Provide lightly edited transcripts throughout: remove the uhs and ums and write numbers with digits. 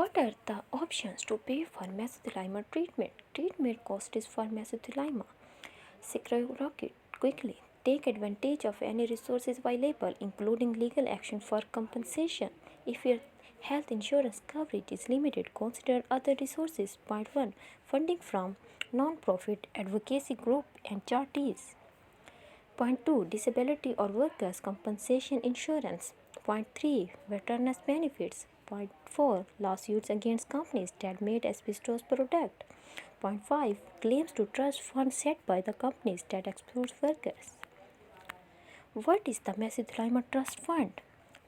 What are the options to pay for mesothelioma treatment? Treatment costs for mesothelioma skyrocket quickly. Take advantage of any resources available, including legal action for compensation. If your health insurance coverage is limited, consider other resources. Point 1. Funding from non-profit advocacy group and charities. Point 2. Disability or workers' compensation insurance. Point 3. Veterans benefits. Point 4. Lawsuits against companies that made asbestos product. Point 5. Claims to trust funds set by the companies that exploit workers. What is the Mesothelioma Trust Fund?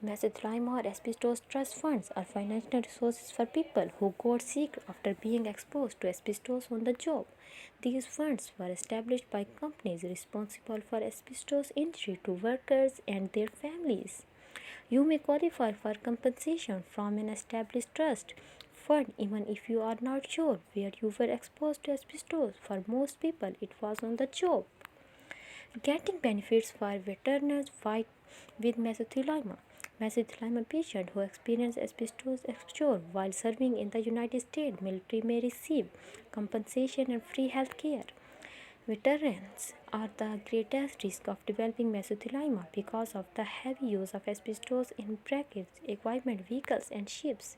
Mesothelioma or asbestos trust funds are financial resources for people who got sick after being exposed to asbestos on the job. These funds were established by companies responsible for asbestos injury to workers and their families. You may qualify for compensation from an established trust fund even if you are not sure where you were exposed to asbestos. For most people, it was on the job. Getting benefits for veterans fight with mesothelioma. Mesothelioma patients who experience asbestos exposure while serving in the United States military may receive compensation and free health care. Veterans are the greatest risk of developing mesothelioma because of the heavy use of asbestos in brackets, equipment, vehicles, and ships.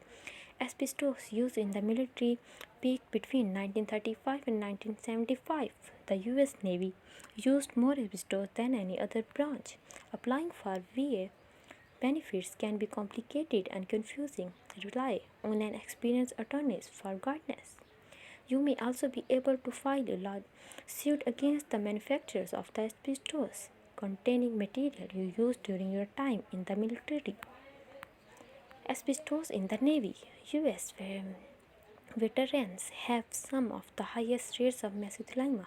Asbestos use in the military peaked between 1935 and 1975. The U.S. Navy used more asbestos than any other branch. Applying for VA benefits can be complicated and confusing. Rely on an experienced attorney for guidance. You may also be able to file a lawsuit against the manufacturers of the asbestos containing material you used during your time in the military. Asbestos in the Navy. U.S. veterans have some of the highest rates of mesothelioma,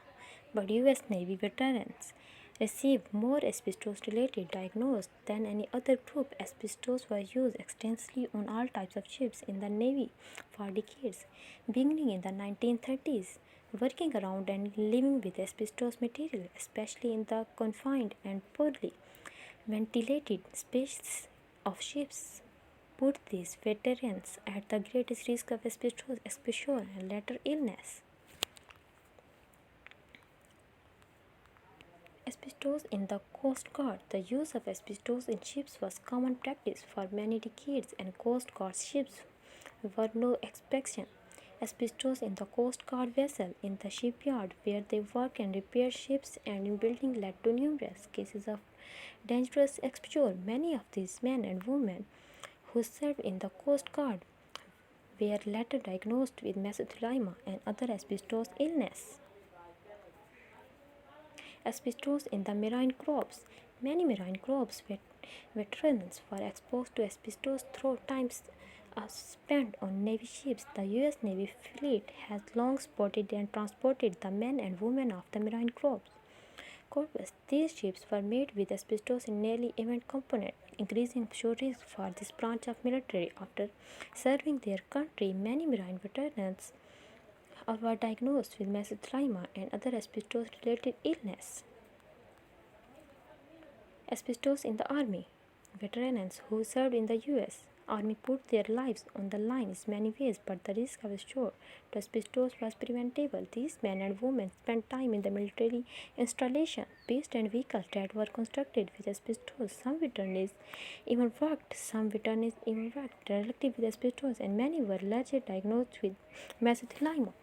but U.S. Navy veterans receive more asbestos-related diagnoses than any other group. Asbestos was used extensively on all types of ships in the Navy for decades, beginning in the 1930s. Working around and living with asbestos material, especially in the confined and poorly ventilated spaces of ships, put these veterans at the greatest risk of asbestos exposure and later illness. Asbestos in the Coast Guard. The use of asbestos in ships was common practice for many decades, and Coast Guard ships were no exception. Asbestos in the Coast Guard vessel, in the shipyard where they work and repair ships, and in building led to numerous cases of dangerous exposure. Many of these men and women who served in the Coast Guard were later diagnosed with mesothelioma and other asbestos illness. Asbestos in the marine crops. Many marine crops veterans were exposed to asbestos through times spent on Navy ships. The U.S. Navy fleet has long spotted and transported the men and women of the marine corps. These ships were made with asbestos in nearly every component, increasing exposure risk for this branch of military. After serving their country, many marine veterans were diagnosed with mesothelioma and other asbestos-related illness. Asbestos in the Army. Veterans who served in the U.S. Army put their lives on the line in many ways, but the risk of exposure to asbestos was preventable. These men and women spent time in the military installation, based and vehicles that were constructed with asbestos. Some veterans even worked directly with asbestos, and many were later diagnosed with mesothelioma.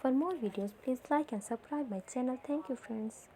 For more videos, please like and subscribe my channel. Thank you, friends.